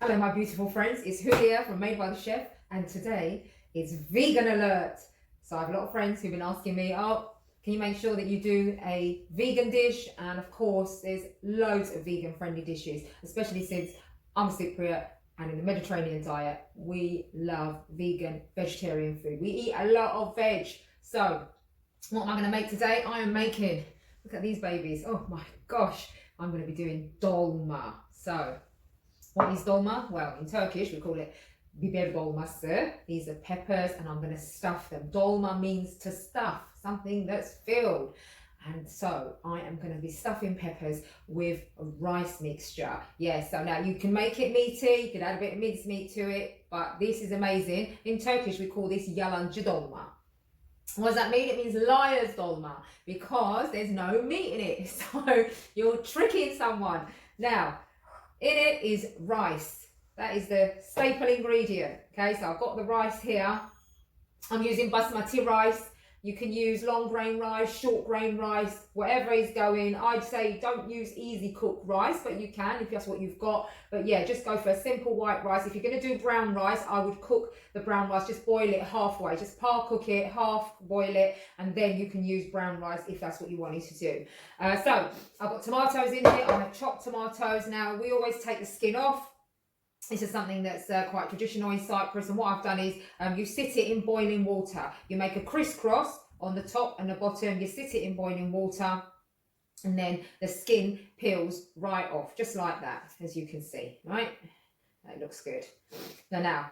Hello my beautiful friends, it's Julia from Made by the Chef, and today it's vegan alert. So I have a lot of friends who've been asking me, oh, can you make sure that you do a vegan dish? And of course there's loads of vegan friendly dishes, especially since I'm a Cypriot and in the Mediterranean diet we love vegan vegetarian food. We eat a lot of veg. So what am I going to make today? I am making, look at these babies, oh my gosh, I'm going to be doing dolma. So what is dolma? Well, in Turkish we call it biber dolması. These are peppers and I'm going to stuff them. Dolma means to stuff, something that's filled. And so I am going to be stuffing peppers with a rice mixture. Yeah, so now you can make it meaty, you can add a bit of mincemeat to it, but this is amazing. In Turkish we call this Yalancı Dolma. What does that mean? It means liar's dolma, because there's no meat in it. So you're tricking someone. Now, in it is rice. That is the staple ingredient. Okay, so I've got the rice here. I'm using basmati rice. You can use long grain rice, short grain rice, whatever is going. I'd say don't use easy cooked rice, but you can if that's what you've got. But yeah, just go for a simple white rice. If you're going to do brown rice, I would cook the brown rice, just boil it halfway. Just par cook it, half boil it, and then you can use brown rice if that's what you wanted to do. So I've got tomatoes in here. I have chopped tomatoes. Now we always take the skin off. This is something that's quite traditional in Cyprus, and what I've done is you sit it in boiling water. You make a crisscross on the top and the bottom, you sit it in boiling water, and then the skin peels right off, just like that, as you can see, right? That looks good. Now,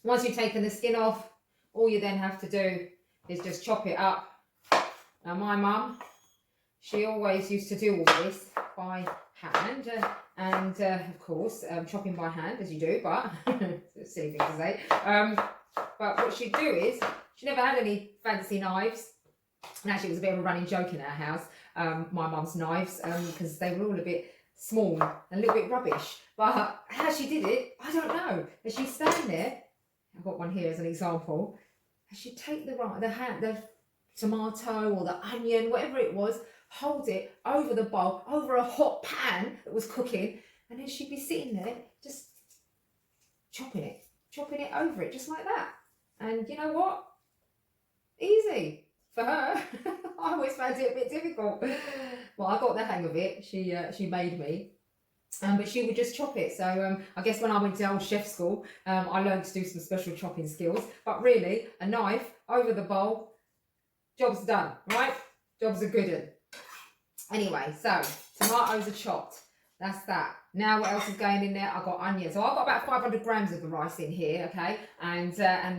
once you've taken the skin off, all you then have to do is just chop it up. Now my mum, she always used to do all this by hand, and of course chopping by hand as you do, but it's a silly thing to say. But what she'd do is she never had any fancy knives, and actually it was a bit of a running joke in our house, my mum's knives, because they were all a bit small and a little bit rubbish. But how she did it, I don't know. As she'd stand there, I've got one here as an example, and she'd take the tomato or the onion, whatever it was, hold it over the bowl, over a hot pan that was cooking, and then she'd be sitting there just chopping it over it, just like that. And you know what? Easy for her. I always found it a bit difficult. Well, I got the hang of it. She made me. But she would just chop it. So I guess when I went to old chef school, I learned to do some special chopping skills. But really, a knife over the bowl, job's done, right? Job's a good one. Anyway, so tomatoes are chopped. That's that. Now what else is going in there? I've got onions. So I've got about 500 grams of the rice in here, okay? And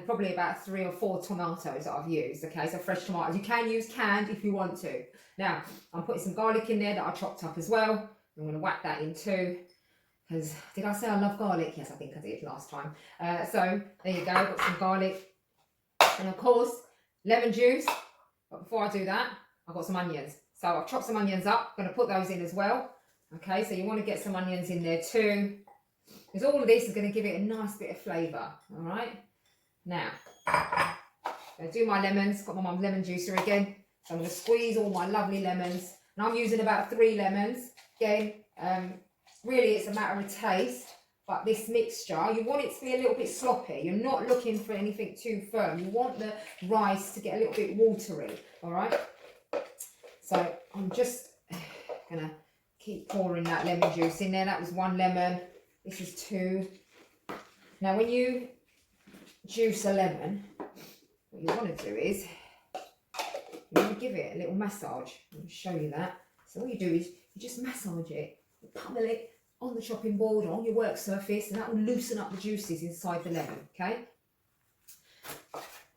probably about 3 or 4 tomatoes that I've used, okay? So fresh tomatoes. You can use canned if you want to. Now, I'm putting some garlic in there that I chopped up as well. I'm going to whack that in too. Because, did I say I love garlic? Yes, I think I did last time. So, there you go. I've got some garlic. And of course, lemon juice. But before I do that, I've got some onions. So I've chopped some onions up. I'm going to put those in as well. Okay, so you want to get some onions in there too, because all of this is going to give it a nice bit of flavour. All right. Now, I'm going to do my lemons. Got my mum's lemon juicer again. So I'm going to squeeze all my lovely lemons, and I'm using about 3 lemons. Again, really it's a matter of taste. But this mixture, you want it to be a little bit sloppy. You're not looking for anything too firm. You want the rice to get a little bit watery. All right. So I'm just gonna keep pouring that lemon juice in there. That was 1 lemon. This is 2. Now when you juice a lemon, what you want to do is you want to give it a little massage. I'll show you that. So what you do is you just massage it, you pummel it on the chopping board or on your work surface, and that will loosen up the juices inside the lemon. Okay.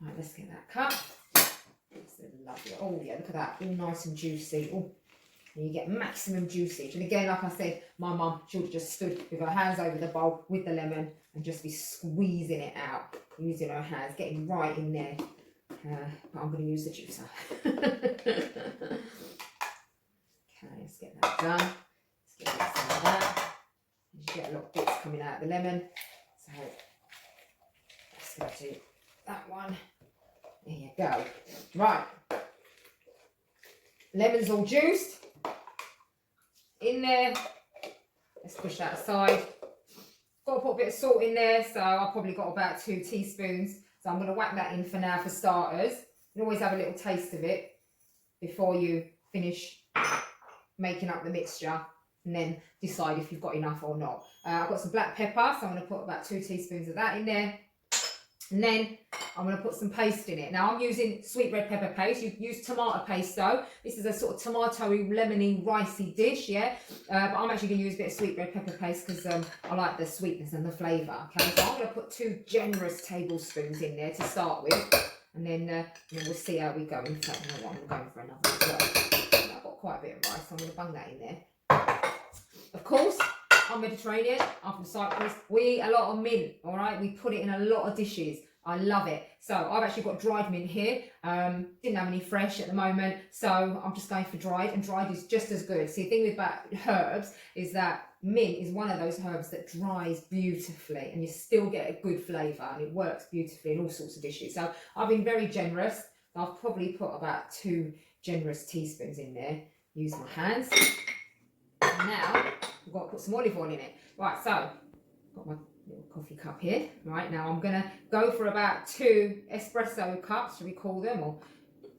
Right, let's get that cut. Lovely. Oh yeah, look at that, all nice and juicy. Oh, and you get maximum juicage. And again, like I said, my mum, she would just stood with her hands over the bowl with the lemon and just be squeezing it out using her hands, getting right in there. But I'm going to use the juicer. Okay, let's get that done. Let's get some of that. You get a lot of bits coming out of the lemon. So let's go to that one. There you go. Right. Lemon's all juiced. In there. Let's push that aside. got to put a bit of salt in there, so I've probably got about 2 teaspoons. So I'm going to whack that in for now for starters. You always have a little taste of it before you finish making up the mixture, and then decide if you've got enough or not. I've got some black pepper, so I'm going to put about 2 teaspoons of that in there. And then I'm going to put some paste in it. Now I'm using sweet red pepper paste. You use tomato paste though. This is a sort of tomatoey, lemony, ricey dish, yeah? But I'm actually going to use a bit of sweet red pepper paste because I like the sweetness and the flavour, okay? So I'm going to put 2 generous tablespoons in there to start with. And then we'll see how we go. In fact, you know what, I'm going for another as well. I've got quite a bit of rice, so I'm going to bung that in there. Of course, I'm Mediterranean, I'm from Cyprus. We eat a lot of mint, all right? We put it in a lot of dishes. I love it. So I've actually got dried mint here. Didn't have any fresh at the moment, so I'm just going for dried, and dried is just as good. See, the thing about herbs is that mint is one of those herbs that dries beautifully, and you still get a good flavour, and it works beautifully in all sorts of dishes. So I've been very generous. I've probably put about 2 generous teaspoons in there. Use my hands. And now I've got to put some olive oil in it. Right, so I've got my little coffee cup here. Right, now I'm going to go for about 2 espresso cups, should we call them, or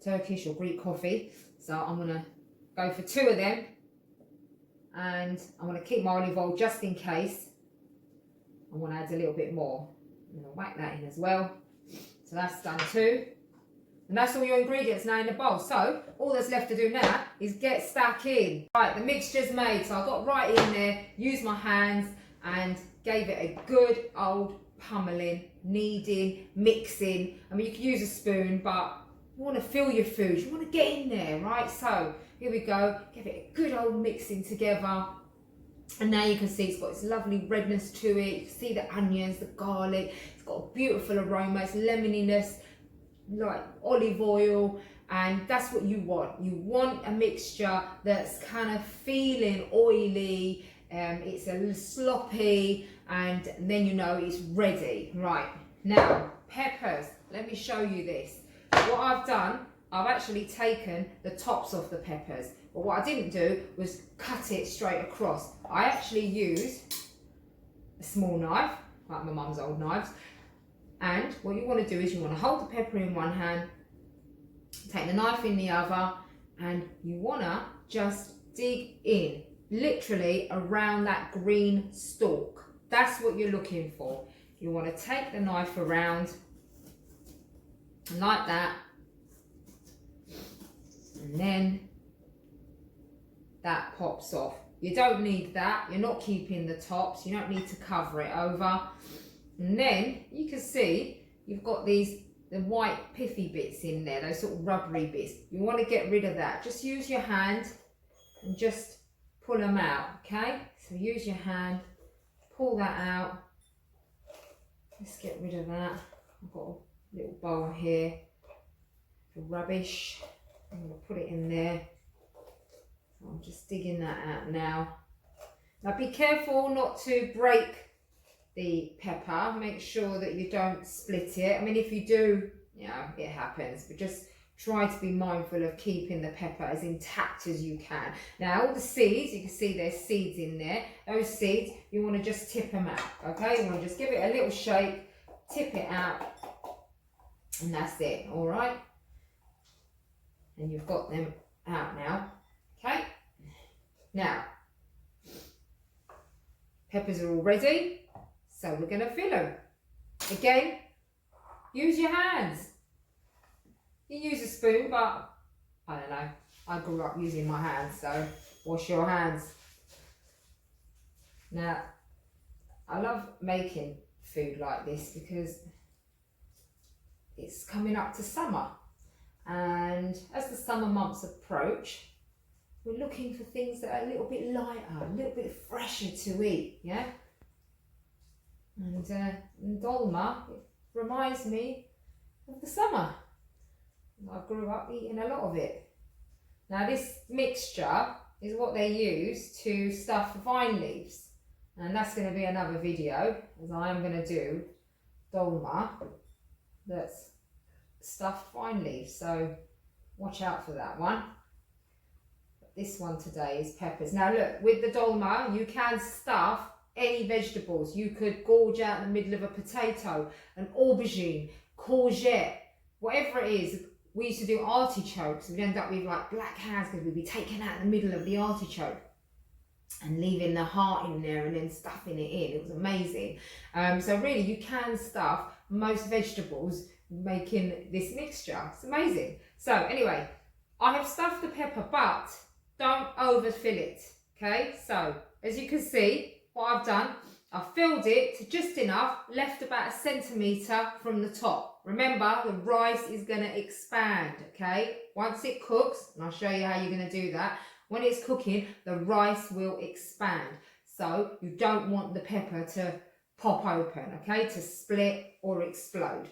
Turkish or Greek coffee. So I'm going to go for 2 of them, and I'm going to keep my olive oil just in case I want to add a little bit more. I'm going to whack that in as well. So that's done too. And that's all your ingredients now in the bowl. So all that's left to do now is get stuck in. Right, the mixture's made. So I got right in there, used my hands and gave it a good old pummeling, kneading, mixing. I mean, you can use a spoon, but you want to feel your food. You want to get in there, right? So here we go. Give it a good old mixing together. And now you can see it's got this lovely redness to it. You can see the onions, the garlic. It's got a beautiful aroma. It's lemoniness, like olive oil, and that's what you want. You want a mixture that's kind of feeling oily, it's a little sloppy, and then you know it's ready. Right, now peppers, let me show you this. What I've done, I've actually taken the tops off the peppers, but what I didn't do was cut it straight across. I actually used a small knife, like my mum's old knives. And what you want to do is you want to hold the pepper in one hand, take the knife in the other, and you want to just dig in, literally around that green stalk. That's what you're looking for. You want to take the knife around, like that, and then that pops off. You don't need that. You're not keeping the tops. You don't need to cover it over. And then you can see you've got the white pithy bits in there, those sort of rubbery bits. You want to get rid of that. Just use your hand and just pull them out, okay? So use your hand, pull that out. Let's get rid of that. I've got a little bowl here for rubbish. I'm going to put it in there. So I'm just digging that out now. Now be careful not to break the pepper. Make sure that you don't split it. I mean, if you do, you know, it happens, but just try to be mindful of keeping the pepper as intact as you can. Now, all the seeds, you can see there's seeds in there. Those seeds, you want to just tip them out, okay? You want to just give it a little shake, tip it out, and that's it, all right? And you've got them out now, okay? Now, peppers are all ready. So we're going to fill them. Again, use your hands. You use a spoon, but I don't know. I grew up using my hands, so wash your hands. Now, I love making food like this because it's coming up to summer. And as the summer months approach, we're looking for things that are a little bit lighter, a little bit fresher to eat, yeah? And dolma, it reminds me of the summer. I grew up eating a lot of it. Now this mixture is what they use to stuff vine leaves. And that's going to be another video, as I am going to do dolma that's stuffed vine leaves. So watch out for that one. But this one today is peppers. Now look, with the dolma, you can stuff any vegetables. You could gorge out in the middle of a potato, an aubergine, courgette, whatever it is. We used to do artichokes. We'd end up with like black hands because we'd be taking out the middle of the artichoke and leaving the heart in there and then stuffing it in. It was amazing. So really you can stuff most vegetables making this mixture. It's amazing. So anyway, I have stuffed the pepper, but don't overfill it. Okay, so as you can see, what I've done, I've filled it to just enough, left about 1 centimetre from the top. Remember, the rice is going to expand, okay? Once it cooks, and I'll show you how you're going to do that, when it's cooking, the rice will expand. So you don't want the pepper to pop open, okay, to split or explode.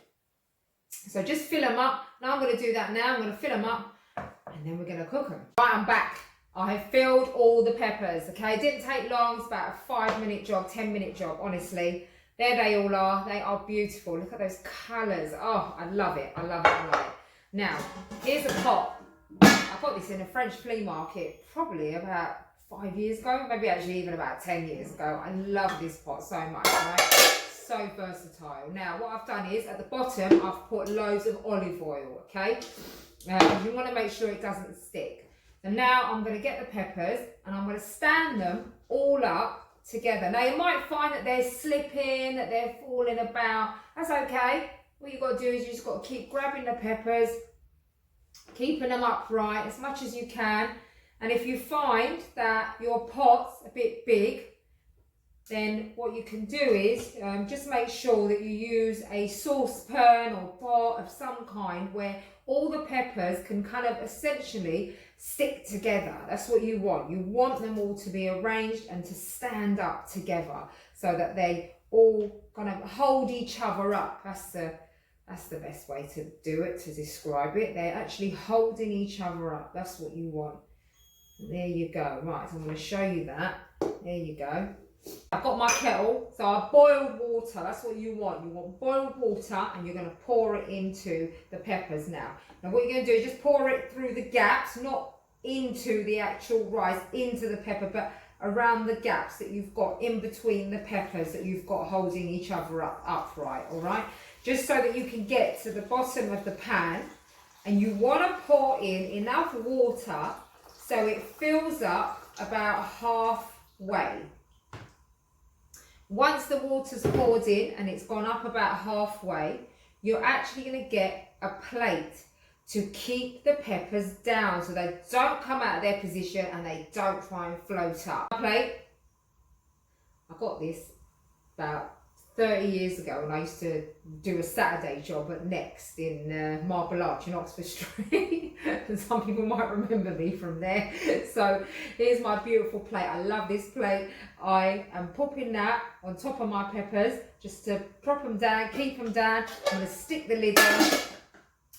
So just fill them up. Now I'm going to do that now. I'm going to fill them up and then we're going to cook them. Right, I'm back. I have filled all the peppers, okay? It didn't take long. It's about a 5-minute job, 10-minute job, honestly. There they all are. They are beautiful. Look at those colours. Oh, I love it. I love it. I love it. Now, here's a pot. I got this in a French flea market probably about 5 years ago, maybe actually even about 10 years ago. I love this pot so much, right? So versatile. Now, what I've done is at the bottom, I've put loads of olive oil, okay? You want to make sure it doesn't stick. And now I'm going to get the peppers and I'm going to stand them all up together. Now you might find that they're slipping, that they're falling about. That's okay. What you've got to do is you just got to keep grabbing the peppers, keeping them upright as much as you can. And if you find that your pot's a bit big, then what you can do is just make sure that you use a saucepan or pot of some kind where all the peppers can kind of essentially stick together. That's what you want. You want them all to be arranged and to stand up together so that they all kind of hold each other up. That's the best way to do it, to describe it. They're actually holding each other up. That's what you want. And there you go. Right, so I'm going to show you that. There you go. I've got my kettle, so I boiled water. That's what you want. You want boiled water and you're going to pour it into the peppers now. Now what you're going to do is just pour it through the gaps, not into the actual rice, into the pepper, but around the gaps that you've got in between the peppers that you've got holding each other upright, all right? Just so that you can get to the bottom of the pan, and you want to pour in enough water so it fills up about halfway. Once the water's poured in and it's gone up about halfway, you're actually going to get a plate to keep the peppers down so they don't come out of their position and they don't try and float up. A plate, I got this about 30 years ago when I used to do a Saturday job at Next in Marble Arch in Oxford Street. And some people might remember me from there. So here's my beautiful plate. I love this plate. I am popping that on top of my peppers just to prop them down, keep them down. I'm going to stick the lid on.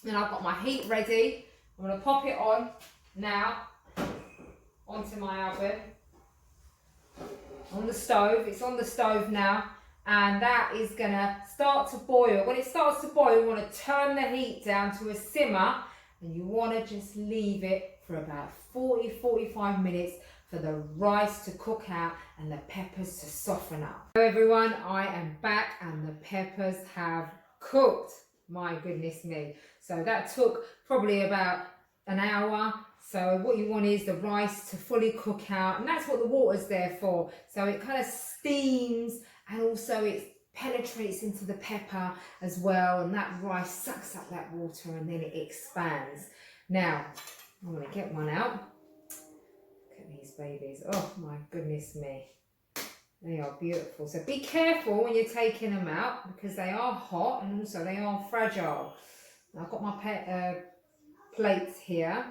And I've got my heat ready. I'm going to pop it on now onto my oven. On the stove. It's on the stove now. And that is going to start to boil. When it starts to boil, you want to turn the heat down to a simmer and you want to just leave it for about 40-45 minutes for the rice to cook out and the peppers to soften up. Hello everyone, I am back and the peppers have cooked. My goodness me. So that took probably about an hour. So what you want is the rice to fully cook out, and that's what the water's there for. So it kind of steams and also it penetrates into the pepper as well, and that rice sucks up that water and then it expands. Now, I'm going to get one out. Look at these babies. Oh my goodness me. They are beautiful. So be careful when you're taking them out because they are hot and also they are fragile. I've got my plates here.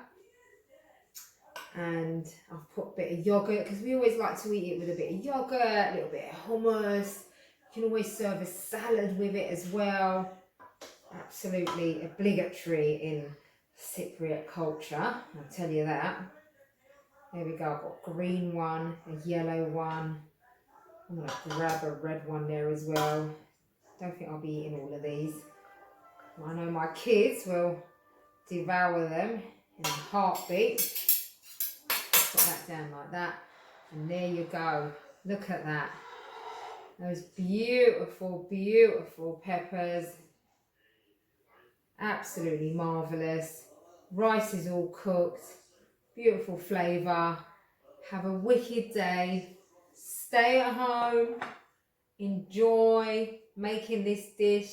And I've put a bit of yogurt because we always like to eat it with a bit of yogurt, a little bit of hummus. You can always serve a salad with it as well. Absolutely obligatory in Cypriot culture, I'll tell you that. There we go, I've got a green one, a yellow one. I'm going to grab a red one there as well. Don't think I'll be eating all of these. I know my kids will devour them in a heartbeat. Put that down like that, and there you go. Look at that. Those beautiful, beautiful peppers. Absolutely marvellous. Rice is all cooked. Beautiful flavour. Have a wicked day. Stay at home. Enjoy making this dish.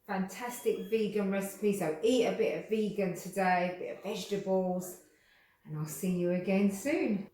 Fantastic vegan recipe. So eat a bit of vegan today, a bit of vegetables. And I'll see you again soon.